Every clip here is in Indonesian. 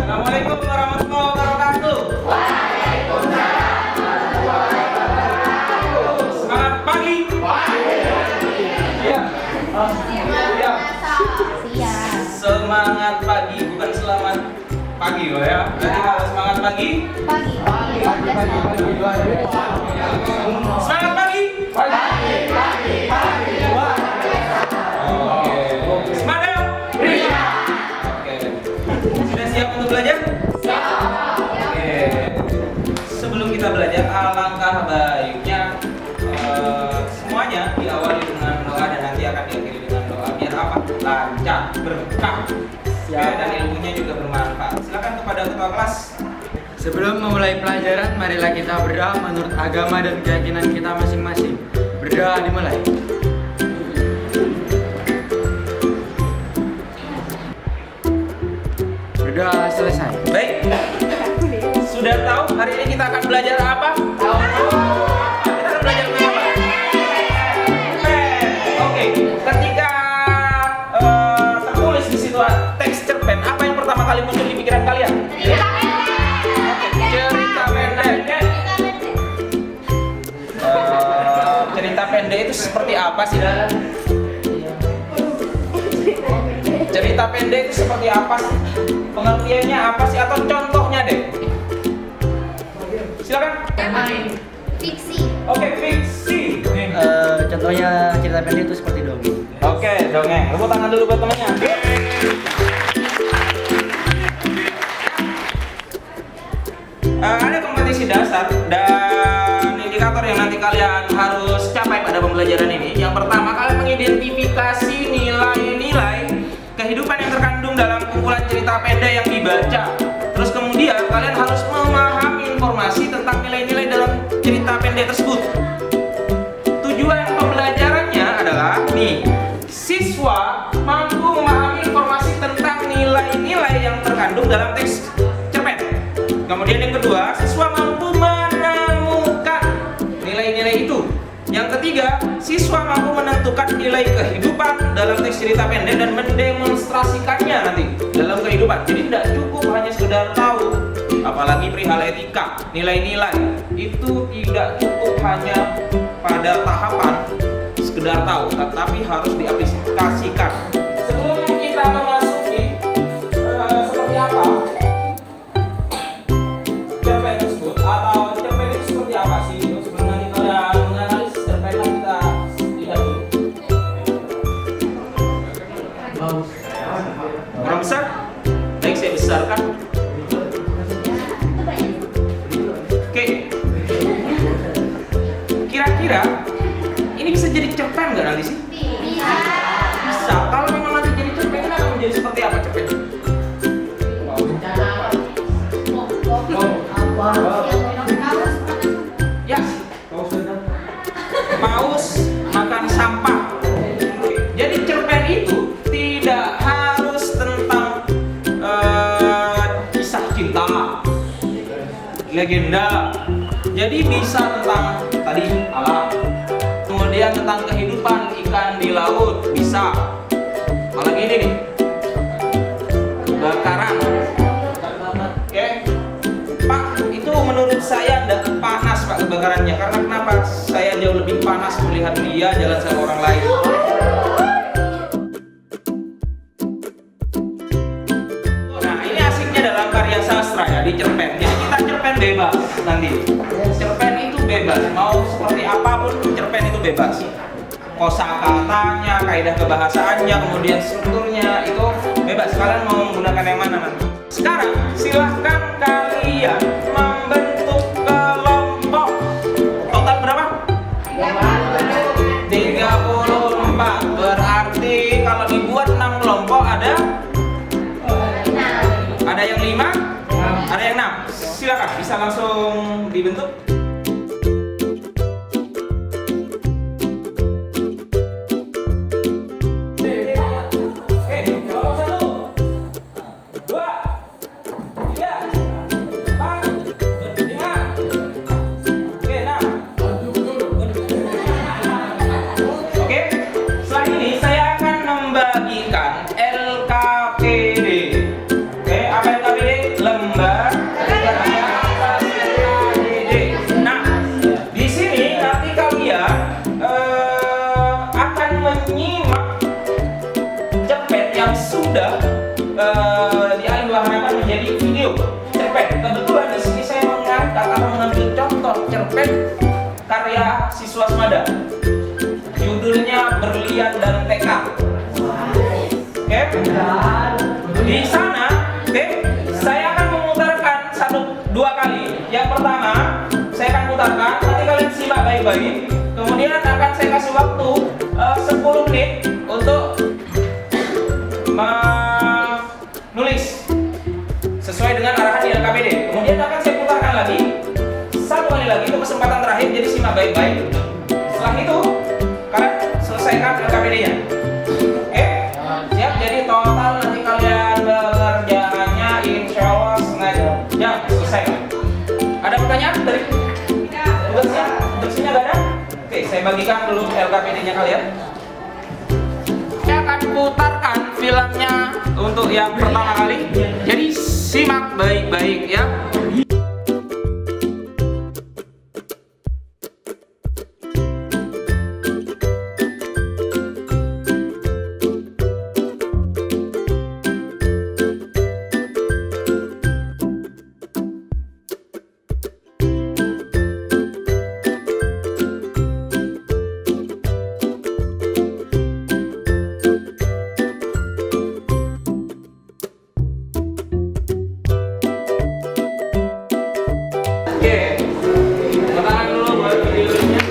Assalamualaikum warahmatullahi wabarakatuh. Semangat pagi. Ya. Semangat pagi, bukan selamat pagi loh ya. Jadi kalau semangat pagi. Semangat pagi. Oke. Semangat. Oke. Sudah siap untuk belajar? Oke. Sebelum kita belajar, alangkah baiknya semuanya diawali dengan doa dan nanti akan diakhiri dengan doa biar apa? Lancar, berkah. Ya, dan ilmunya juga bermanfaat. Silakan kepada ketua kelas. Sebelum memulai pelajaran, marilah kita berdoa menurut agama dan keyakinan kita masing-masing. Berdoa dimulai. Berdoa selesai. Baik. Sudah tahu hari ini kita akan belajar apa? Tahu. Kita akan belajar tentang apa? Cerpen. Oke. Ketika tertulis di situ teks cerpen, apa yang pertama kali muncul di pikiran kalian? Cerita pendek. Cerita pendek itu seperti apa sih? Cerita pendek itu seperti apa sih? Pengertiannya apa sih? Atau contohnya deh? Silakan. Fiksi. Oke, fiksi. Contohnya cerita pendek itu seperti dongeng. Oke, dongeng. Tepuk tangan dulu buat temannya. Ada kompetisi dasar dan indikator yang nanti kalian harus capai pada pembelajaran ini. Yang pertama, kalian mengidentifikasi nilai-nilai kehidupan yang terkandung dalam kumpulan cerita pendek yang dibaca. Terus kemudian kalian harus memahami informasi tentang nilai-nilai dalam cerita pendek tersebut. Tujuan pembelajarannya adalah siswa mampu memahami informasi tentang nilai-nilai yang terkandung dalam teks cerpen. Kemudian yang kedua, siswa mampu menemukan nilai-nilai itu. Yang ketiga, siswa mampu menentukan nilai kehidupan dalam teks cerita pendek dan mendemonstrasikannya nanti dalam kehidupan. Jadi tidak cukup hanya sekedar tahu, apalagi perihal etika, nilai-nilai itu tidak cukup hanya pada tahapan sekedar tahu, tetapi harus diaplikasikan. Sebelum kita memasuki seperti apa cerpen tersebut atau cerpen itu seperti apa sih? Sebelum nanti kalian menganalisis cerpen, kita lihat dulu. Kurang besar? Baik, saya besarkan. Oke. Kira-kira ini bisa jadi cerpen nggak nanti sih? Bisa. Kalau memang nanti jadi cerpen, ini akan menjadi seperti apa cerpen? Ya, paus makan sampah. Jadi cerpen itu tidak harus tentang kisah cinta, legenda. Jadi bisa tentang tadi alam, kemudian tentang kehidupan ikan di laut bisa. Apalagi ini nih, kebakaran. Oke, Pak, itu menurut saya tidak panas Pak kebakarannya. Karena kenapa? Saya jauh lebih panas melihat dia jalan sama orang lain. Nah, ini asiknya dalam karya sastra ya, di cerpen. Jadi kita cerpen bebas nanti. Cerpen itu bebas, mau seperti apapun cerpen itu bebas. Kosakatanya, kaidah kebahasaannya, kemudian strukturnya itu bebas. Kalian mau menggunakan yang mana nanti? Sekarang silahkan kalian membentuk kelompok. Total berapa? 34. Berarti kalau dibuat 6 kelompok ada yang 5, ada yang 6. Silakan bisa langsung dibentuk. Di sana, saya akan memutarkan dua kali. Yang pertama, saya akan putarkan, nanti kalian simak baik-baik. Kemudian akan saya kasih waktu 10 menit untuk menulis sesuai dengan arahan di LKPD. Kemudian akan saya putarkan lagi satu kali lagi, itu kesempatan terakhir, jadi simak baik-baik. Setelah itu kalian selesaikan LKPD-nya. Oke? Siap? Jadi total nanti kalian pengerjaannya insya Allah setengah jam selesai. Ada pertanyaan dari tugasnya? Tugasnya nggak ada? Oke, saya bagikan dulu LKPD-nya kalian. Saya akan putarkan filmnya untuk yang pertama kali. Jadi simak baik-baik ya. Oke, tangan dulu buat videonya.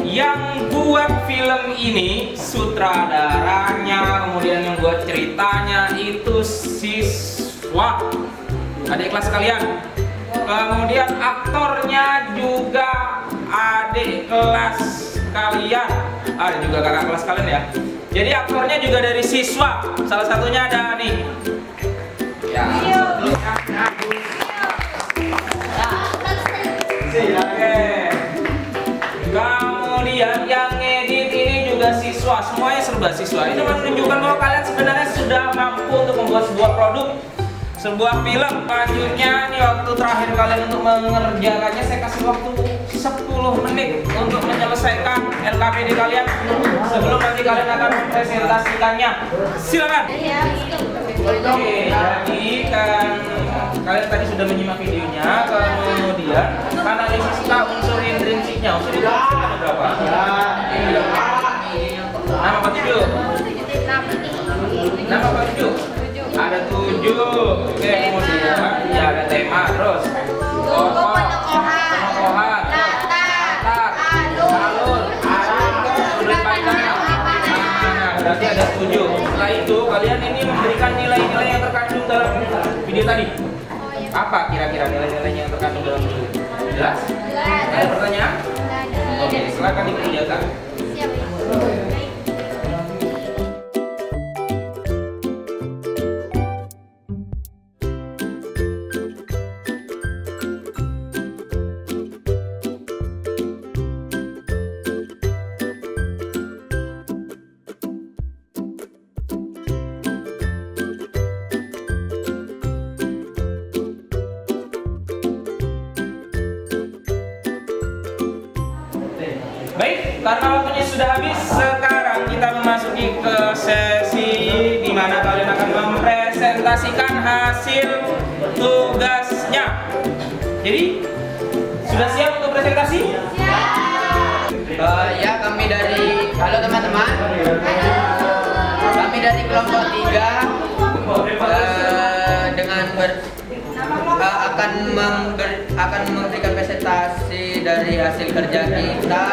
Yang buat film ini sutradaranya, kemudian yang buat ceritanya itu siswa adik kelas kalian. Kemudian aktornya juga adik kelas kalian. Ada juga kakak kelas kalian ya. Jadi aktornya juga dari siswa. Salah satunya ada nih. Ya. Oke. Kemudian yang ngedit ini juga siswa, semuanya serba siswa. Ini menunjukkan bahwa kalian sebenarnya sudah mampu untuk membuat sebuah produk, sebuah film. Selanjutnya nih waktu terakhir kalian untuk mengerjakannya, saya kasih waktu 10 menit untuk menyelesaikan LKPD kalian sebelum nanti kalian akan mempresentasikannya. Silakan. Oke, jadi kan kalian tadi sudah menyimak videonya, kemudian analisis unsur intrinsiknya. Unsur intrinsik ada berapa? Nama Pak Tujuh? Nama Pak Tujuh? Ada 7. Oke, kemudian ya ada tema, terus pokok, penokohan, latar, alur, sudut pandang. Nah, berarti ada 7. Setelah itu kalian ini memberikan nilai-nilai yang terkandung dalam video tadi. Apa kira-kira nilai-nilainya yang terkandung dalam video? Jelas? Ada pertanyaan? Oke, silakan dikerjakan. Baik, karena waktunya sudah habis, sekarang kita memasuki ke sesi di mana kalian akan mempresentasikan hasil tugasnya. Jadi, sudah siap untuk presentasi? Ya, kami dari halo teman-teman. Kami dari kelompok 3 akan memberikan presentasi dari hasil kerja kita.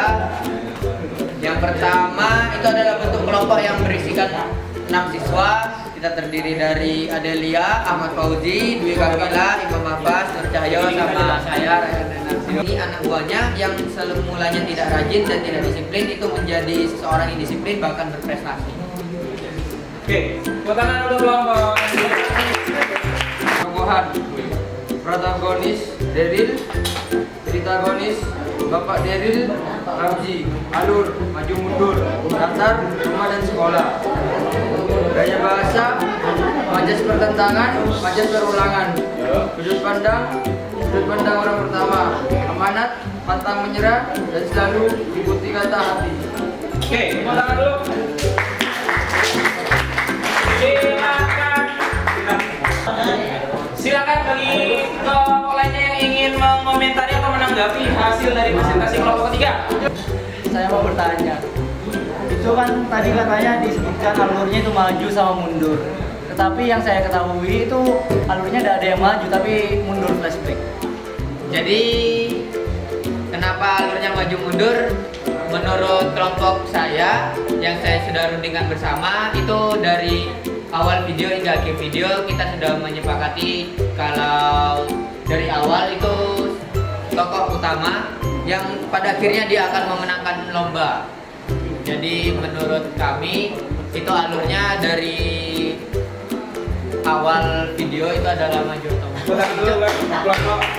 Yang pertama itu adalah bentuk kelompok yang berisikan 6 siswa. Kita terdiri dari Adelia, Ahmad Fauzi, Dwi Kamila, Imam Abbas, Nur Cahyo, sama saya Ini anak buahnya yang semulanya tidak rajin dan tidak disiplin itu menjadi seseorang yang disiplin bahkan berprestasi. Oke, tangan dulu kelompok. Tokohan protagonis Deril, ceritagonis Bapak Deril, Ramzi, alur, maju mundur, latar, rumah dan sekolah. Gaya bahasa, majas pertentangan, majas perulangan. Sudut pandang orang pertama, amanat, pantang menyerah, dan selalu ikuti kata hati. Oke, tepuk tangan dulu. Silakan bagi kelompok lainnya yang ingin mengomentari atau menanggapi hasil dari presentasi kelompok ketiga. Saya mau bertanya, Itu kan tadi katanya disebutkan alurnya itu maju sama mundur. Tetapi yang saya ketahui itu alurnya tidak ada yang maju tapi mundur flashback. Jadi kenapa alurnya maju mundur? Menurut kelompok saya yang saya sudah rundingkan bersama, itu dari awal video hingga akhir video kita sudah menyepakati kalau dari awal itu tokoh utama yang pada akhirnya dia akan memenangkan lomba. Jadi menurut kami itu alurnya dari awal video itu adalah maju atau mundur.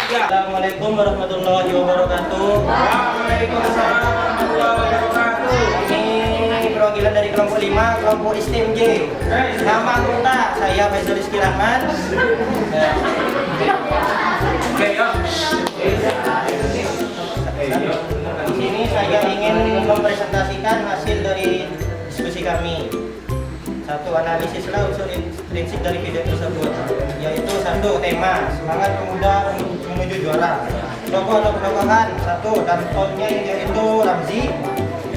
Assalamualaikum warahmatullahi wabarakatuh. Waalaikumsalam warahmatullahi wabarakatuh. Ini perwakilan dari kelompok 5, kelompok STMJ. Nama anggota saya Faisal Rizky Rahman. Oke, yuk. Di sini saya ingin mempresentasikan hasil dari diskusi kami. Satu, analisislah unsur prinsip dari video tersebut, yaitu satu, tema semangat pemuda menuju juara. Tokoh atau penokohan satu, dan tonnya yaitu Ramzi,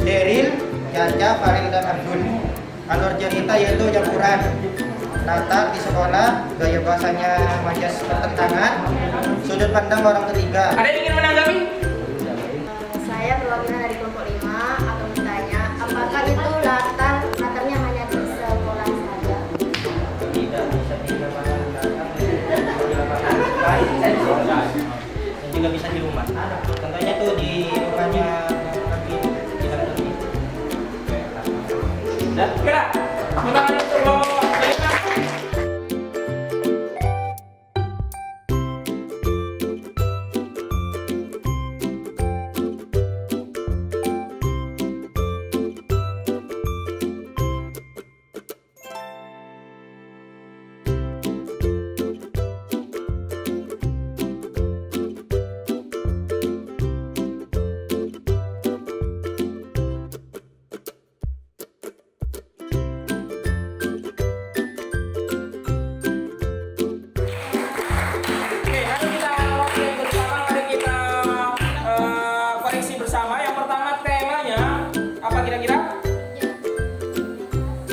Deril, Caca, Faril, dan Abdul. Alur cerita yaitu campuran latar di sekolah, gaya bahasanya majas pertentangan, sudut pandang orang ketiga. Ada yang ingin menanggapi? Saya perwakilan dari kelompok 5 akan bertanya, apakah itu latarnya hanya di sekolah saja? Tidak bisa di lapangan belakang, di lapangan lain, dan juga bisa di rumah. Contohnya tuh di rumahnya kaki di dalam tadi. Dah, kira. Tangan untuk bawa.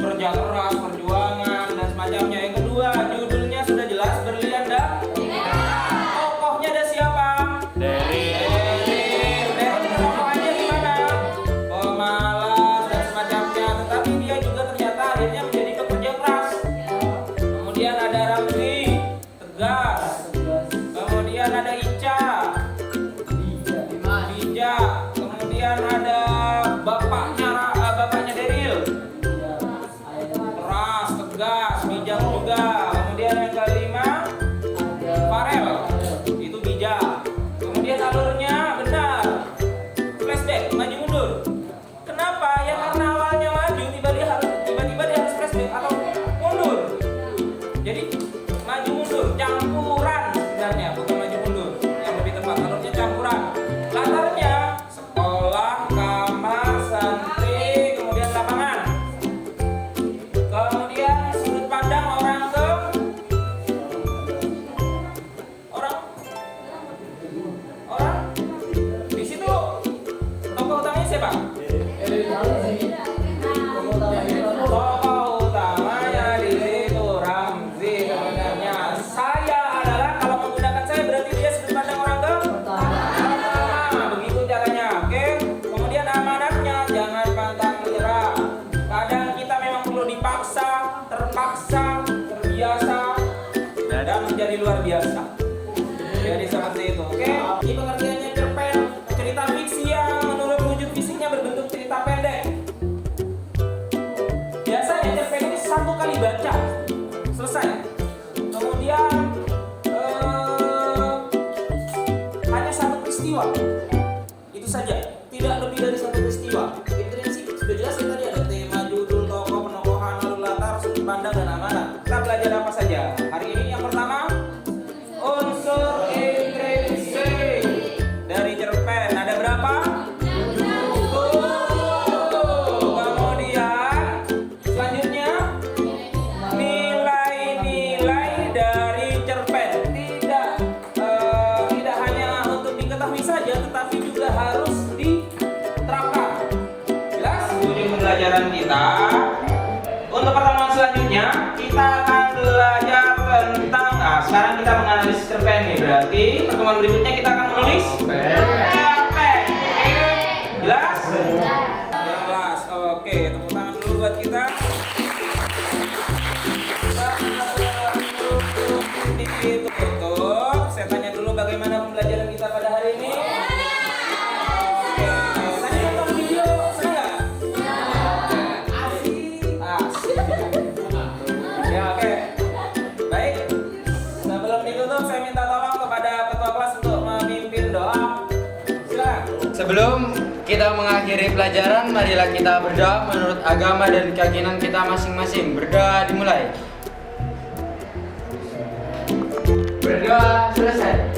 Kerja keras, perjuangan, dan semacamnya. Yang kedua, judulnya sudah jelas, berlian dan tokohnya ada siapa? Deril. Tokohnya gimana? Pemalas dan semacamnya. Tetapi dia juga ternyata akhirnya menjadi pekerja keras. Kemudian ada Ramzi, tegas. Kemudian ada Ica, bijak. Kemudian ada bapaknya Deril, keras, tegas, bijak juga. Kemudian yang kelima, Farel, itu bijak. Kemudian alurnya benar, flashback, maju mundur. Kenapa? Ya karena awalnya maju, tiba-tiba dia harus flashback atau mundur. Jadi maju mundur, campuran sebenarnya, bukan maju mundur. Yang lebih tepat alurnya campuran. Latarnya sekolah, kamar, santri, kemudian lapangan. Kemudian sudut pandang orang di situ tokoh utamanya siapa? Tokoh utamanya di situ Ramzi sebenarnya. Saya adalah, kalau menggunakan saya berarti dia sudut pandang orang pertama. Begitu caranya, oke? Kemudian amanatnya jangan pantang menyerah. Kadang kita memang perlu dipaksa, terpaksa, terbiasa, dan menjadi luar biasa. Jadi seperti itu, oke? Ini pengertiannya cerpen, cerita fiksi yang menurut wujud fisiknya berbentuk cerita pendek. Biasanya cerpen ini satu kali baca, selesai. Kemudian hanya satu peristiwa, itu saja, tidak lebih dari satu peristiwa. In prinsip sudah jelas ya tadi, ada tema, judul, tokoh, penokohan, lalu latar, sudut pandang, dan amanat. Kita belajar apa saja hari ini? Yang pertama, unsur intrinsik dari cerpen. Ada berapa? 10. Kemudian selanjutnya, nilai-nilai dari cerpen. Tidak hanya untuk diketahui saja, tetapi juga harus diterapkan. Jelas? Ujung pembelajaran kita akan belajar tentang, nah sekarang kita menganalisis cerpen nih. Berarti pertemuan berikutnya kita akan menulis cerpen. Jelas? Jelas. Oke, tepuk tangan dulu buat kita. Tutup. Saya tanya dulu bagaimana pembelajaran kita pada hari ini. Oke. Tadi nonton video, senang nggak? Asik. Ya, oke. Baik. Sebelum ditutup, saya minta tolong kepada ketua kelas untuk memimpin doa. Silakan. Sebelum kita mengakhiri pelajaran, marilah kita berdoa menurut agama dan keyakinan kita masing-masing. Berdoa dimulai. Berdoa selesai.